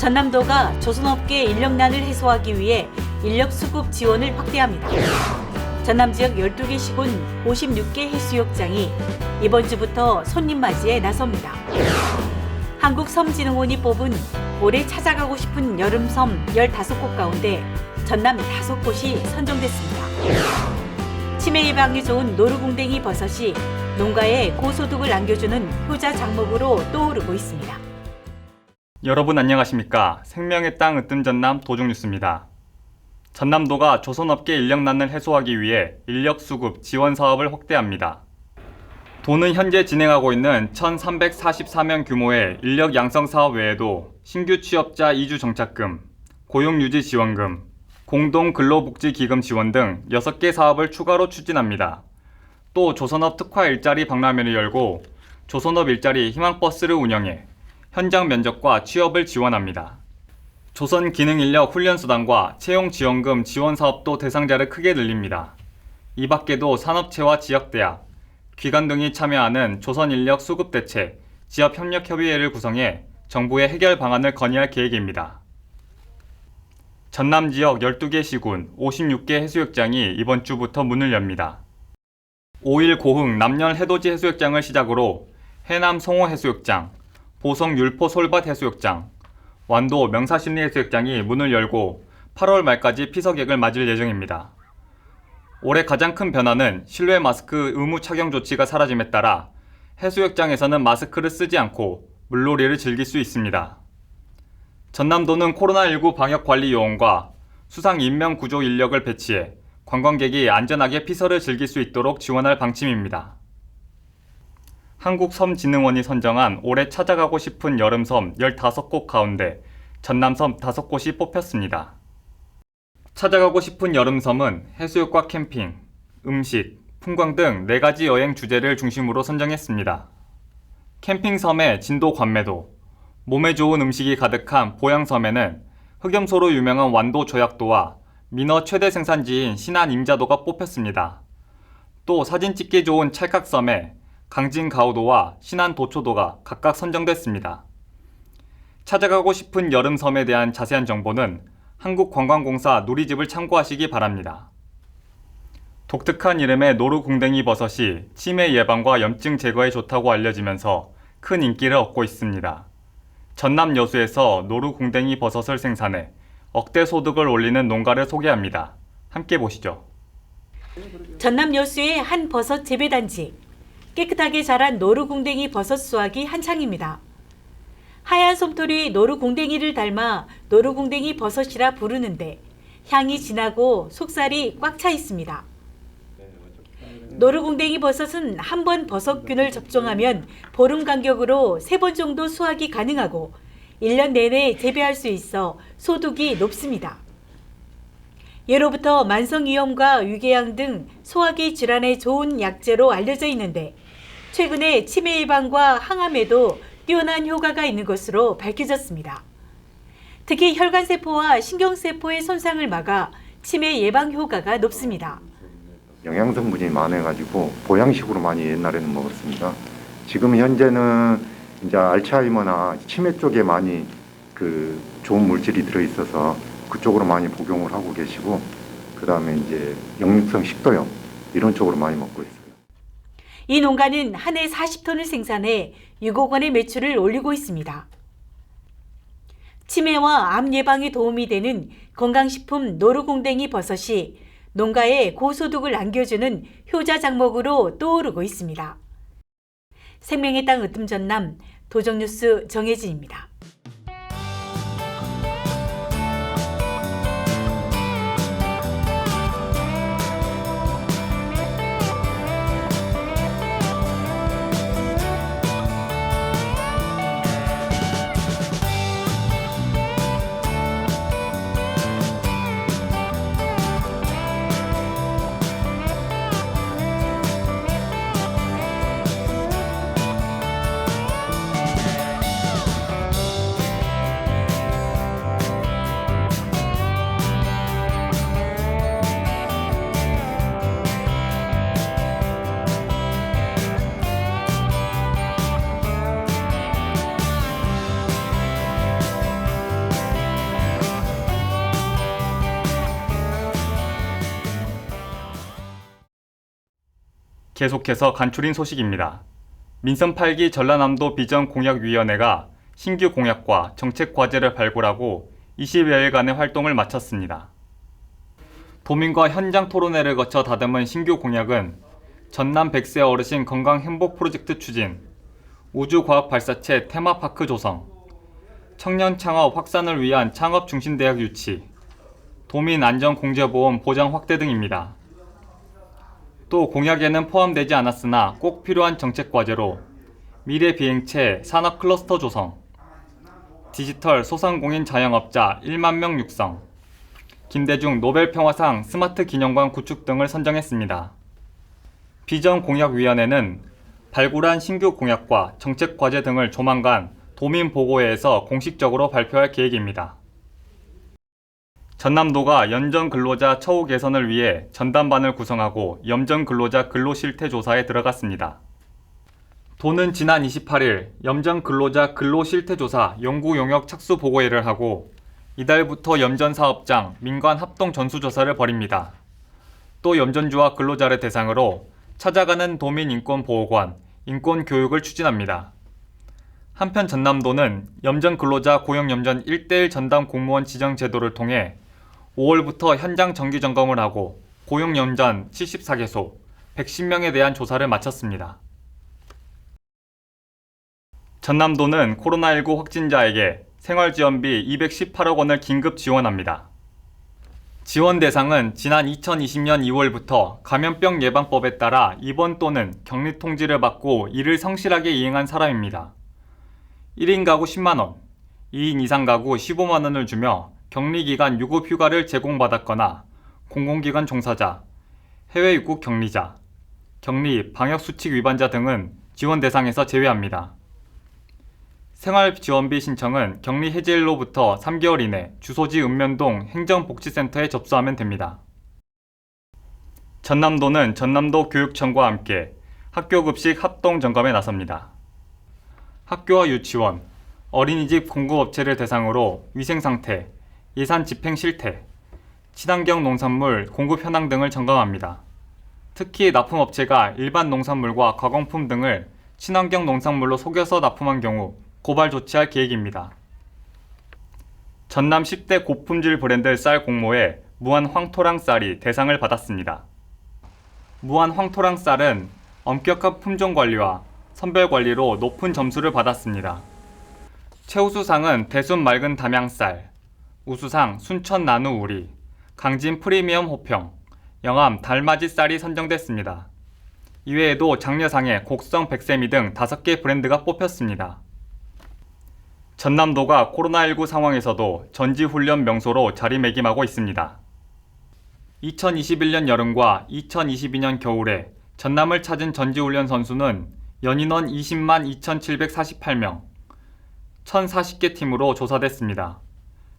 전남도가 조선업계 인력난을 해소하기 위해 인력 수급 지원을 확대합니다. 전남 지역 12개 시군 56개 해수욕장이 이번 주부터 손님 맞이에 나섭니다. 한국섬진흥원이 뽑은 올해 찾아가고 싶은 여름섬 15곳 가운데 전남 5곳이 선정됐습니다. 치매 예방에 좋은 노루궁뎅이 버섯이 농가에 고소득을 안겨주는 효자 작목으로 떠오르고 있습니다. 여러분 안녕하십니까? 생명의 땅 으뜸전남 도중뉴스입니다. 전남도가 조선업계 인력난을 해소하기 위해 인력 수급 지원 사업을 확대합니다. 도는 현재 진행하고 있는 1,344명 규모의 인력 양성 사업 외에도 신규 취업자 이주 정착금, 고용유지 지원금, 공동근로복지기금 지원 등 6개 사업을 추가로 추진합니다. 또 조선업 특화 일자리 박람회를 열고 조선업 일자리 희망버스를 운영해 현장 면접과 취업을 지원합니다. 조선기능인력훈련수당과 채용지원금 지원 사업도 대상자를 크게 늘립니다. 이 밖에도 산업체와 지역대학, 기관 등이 참여하는 조선인력 수급대책, 지역협력협의회를 구성해 정부의 해결 방안을 건의할 계획입니다. 전남 지역 12개 시군 56개 해수욕장이 이번 주부터 문을 엽니다. 5일 고흥 남년 해돋이 해수욕장을 시작으로 해남 송호 해수욕장, 보성 율포 솔밭 해수욕장, 완도 명사심리 해수욕장이 문을 열고 8월 말까지 피서객을 맞을 예정입니다. 올해 가장 큰 변화는 실외 마스크 의무 착용 조치가 사라짐에 따라 해수욕장에서는 마스크를 쓰지 않고 물놀이를 즐길 수 있습니다. 전남도는 코로나19 방역관리 요원과 수상 인명 구조 인력을 배치해 관광객이 안전하게 피서를 즐길 수 있도록 지원할 방침입니다. 한국섬진흥원이 선정한 올해 찾아가고 싶은 여름섬 15곳 가운데 전남섬 5곳이 뽑혔습니다. 찾아가고 싶은 여름섬은 해수욕과 캠핑, 음식, 풍광 등 4가지 여행 주제를 중심으로 선정했습니다. 캠핑섬의 진도 관매도, 몸에 좋은 음식이 가득한 보양섬에는 흑염소로 유명한 완도 조약도와 민어 최대 생산지인 신안 임자도가 뽑혔습니다. 또 사진 찍기 좋은 찰칵섬에 강진 가우도와 신안 도초도가 각각 선정됐습니다. 찾아가고 싶은 여름섬에 대한 자세한 정보는 한국관광공사 누리집을 참고하시기 바랍니다. 독특한 이름의 노루궁뎅이 버섯이 치매 예방과 염증 제거에 좋다고 알려지면서 큰 인기를 얻고 있습니다. 전남 여수에서 노루궁뎅이 버섯을 생산해 억대 소득을 올리는 농가를 소개합니다. 함께 보시죠. 전남 여수의 한 버섯 재배단지. 깨끗하게 자란 노루궁뎅이 버섯 수확이 한창입니다. 하얀 솜털이 노루궁뎅이를 닮아 노루궁뎅이 버섯이라 부르는데 향이 진하고 속살이 꽉 차 있습니다. 노루궁뎅이 버섯은 한 번 버섯균을 접종하면 보름 간격으로 3번 정도 수확이 가능하고 1년 내내 재배할 수 있어 소득이 높습니다. 예로부터 만성위염과 위궤양 등 소화기 질환에 좋은 약재로 알려져 있는데 최근에 치매 예방과 항암에도 뛰어난 효과가 있는 것으로 밝혀졌습니다. 특히 혈관세포와 신경세포의 손상을 막아 치매 예방 효과가 높습니다. 영양성분이 많아가지고 보양식으로 많이 옛날에는 먹었습니다. 지금 현재는 이제 알츠하이머나 치매 쪽에 많이 좋은 물질이 들어있어서 그쪽으로 많이 복용을 하고 계시고, 그 다음에 이제 역류성 식도염 이런 쪽으로 많이 먹고 있어요. 이 농가는 한 해 40톤을 생산해 6억 원의 매출을 올리고 있습니다. 치매와 암 예방에 도움이 되는 건강식품 노루궁뎅이 버섯이 농가에 고소득을 안겨주는 효자 작목으로 떠오르고 있습니다. 생명의 땅 으뜸전남 도정뉴스 정혜진입니다. 계속해서 간추린 소식입니다. 민선 8기 전라남도 비전공약위원회가 신규 공약과 정책 과제를 발굴하고 20여일간의 활동을 마쳤습니다. 도민과 현장 토론회를 거쳐 다듬은 신규 공약은 전남 100세 어르신 건강 행복 프로젝트 추진, 우주과학발사체 테마파크 조성, 청년 창업 확산을 위한 창업 중심대학 유치, 도민 안전공제보험 보장 확대 등입니다. 또 공약에는 포함되지 않았으나 꼭 필요한 정책 과제로 미래 비행체 산업 클러스터 조성, 디지털 소상공인 자영업자 1만 명 육성, 김대중 노벨평화상 스마트 기념관 구축 등을 선정했습니다. 비전공약위원회는 발굴한 신규 공약과 정책 과제 등을 조만간 도민보고회에서 공식적으로 발표할 계획입니다. 전남도가 연전 근로자 처우 개선을 위해 전담반을 구성하고 염전 근로자 근로실태 조사에 들어갔습니다. 도는 지난 28일 염전 근로자 근로실태 조사 연구 용역 착수 보고회를 하고 이달부터 염전 사업장 민관 합동 전수조사를 벌입니다. 또 염전주와 근로자를 대상으로 찾아가는 도민인권보호관, 인권교육을 추진합니다. 한편 전남도는 염전 근로자 고용염전 1:1 전담 공무원 지정 제도를 통해 5월부터 현장 정기 점검을 하고 고용염전 74개소, 110명에 대한 조사를 마쳤습니다. 전남도는 코로나19 확진자에게 생활지원비 218억 원을 긴급 지원합니다. 지원 대상은 지난 2020년 2월부터 감염병 예방법에 따라 입원 또는 격리 통지를 받고 이를 성실하게 이행한 사람입니다. 1인 가구 10만원, 2인 이상 가구 15만원을 주며 격리기간 유급휴가를 제공받았거나 공공기관 종사자, 해외 입국 격리자, 격리, 방역수칙 위반자 등은 지원 대상에서 제외합니다. 생활지원비 신청은 격리 해제일로부터 3개월 이내 주소지 읍면동 행정복지센터에 접수하면 됩니다. 전남도는 전남도 교육청과 함께 학교급식 합동점검에 나섭니다. 학교와 유치원, 어린이집 공급업체를 대상으로 위생상태, 예산 집행 실태, 친환경 농산물 공급 현황 등을 점검합니다. 특히 납품업체가 일반 농산물과 가공품 등을 친환경 농산물로 속여서 납품한 경우 고발 조치할 계획입니다. 전남 10대 고품질 브랜드 쌀 공모에 무한 황토랑 쌀이 대상을 받았습니다. 무한 황토랑 쌀은 엄격한 품종 관리와 선별 관리로 높은 점수를 받았습니다. 최우수상은 대순 맑은 담양쌀, 우수상 순천 나누 우리, 강진 프리미엄 호평, 영암 달맞이 쌀이 선정됐습니다. 이외에도 장려상에 곡성 백세미 등 5개 브랜드가 뽑혔습니다. 전남도가 코로나19 상황에서도 전지훈련 명소로 자리매김하고 있습니다. 2021년 여름과 2022년 겨울에 전남을 찾은 전지훈련 선수는 연인원 20만 2,748명, 1,040개 팀으로 조사됐습니다.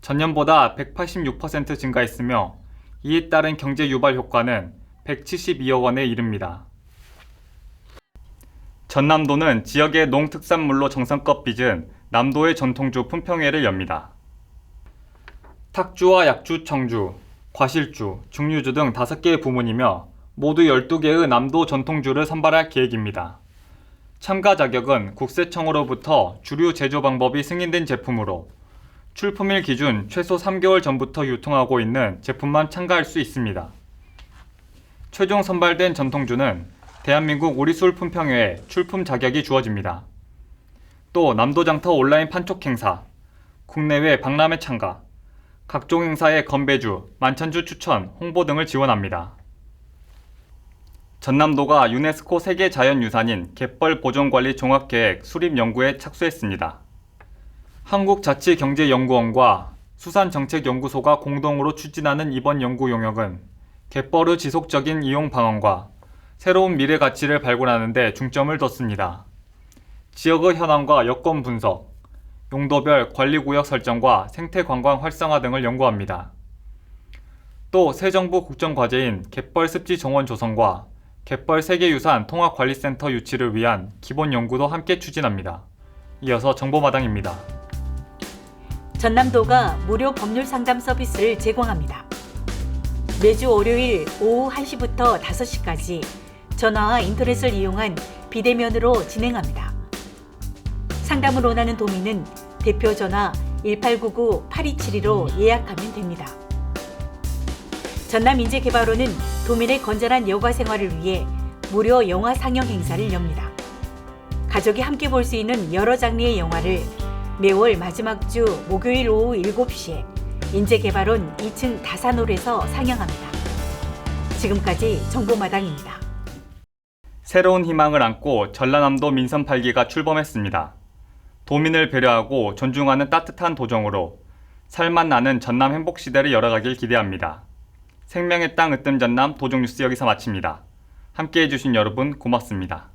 전년보다 186% 증가했으며 이에 따른 경제 유발 효과는 172억 원에 이릅니다. 전남도는 지역의 농특산물로 정성껏 빚은 남도의 전통주 품평회를 엽니다. 탁주와 약주, 청주, 과실주, 중류주 등 5개의 부문이며 모두 12개의 남도 전통주를 선발할 계획입니다. 참가 자격은 국세청으로부터 주류 제조 방법이 승인된 제품으로 출품일 기준 최소 3개월 전부터 유통하고 있는 제품만 참가할 수 있습니다. 최종 선발된 전통주는 대한민국 우리술 품평회에 출품 자격이 주어집니다. 또 남도장터 온라인 판촉 행사, 국내외 박람회 참가, 각종 행사의 건배주, 만찬주 추천, 홍보 등을 지원합니다. 전남도가 유네스코 세계자연유산인 갯벌 보존관리 종합계획 수립 연구에 착수했습니다. 한국자치경제연구원과 수산정책연구소가 공동으로 추진하는 이번 연구 용역은 갯벌의 지속적인 이용 방안과 새로운 미래 가치를 발굴하는 데 중점을 뒀습니다. 지역의 현황과 여건 분석, 용도별 관리구역 설정과 생태관광 활성화 등을 연구합니다. 또 새 정부 국정과제인 갯벌 습지 정원 조성과 갯벌 세계유산 통합관리센터 유치를 위한 기본 연구도 함께 추진합니다. 이어서 정보마당입니다. 전남도가 무료 법률 상담 서비스를 제공합니다. 매주 월요일 오후 1시부터 5시까지 전화와 인터넷을 이용한 비대면으로 진행합니다. 상담을 원하는 도민은 대표 전화 1899-8272로 예약하면 됩니다. 전남인재개발원은 도민의 건전한 여가 생활을 위해 무료 영화 상영 행사를 엽니다. 가족이 함께 볼 수 있는 여러 장르의 영화를 매월 마지막 주 목요일 오후 7시에 인재개발원 2층 다산홀에서 상영합니다. 지금까지 정보마당입니다. 새로운 희망을 안고 전라남도 민선 8기가 출범했습니다. 도민을 배려하고 존중하는 따뜻한 도정으로 살맛 나는 전남 행복시대를 열어가길 기대합니다. 생명의 땅 으뜸 전남 도정뉴스 여기서 마칩니다. 함께해 주신 여러분 고맙습니다.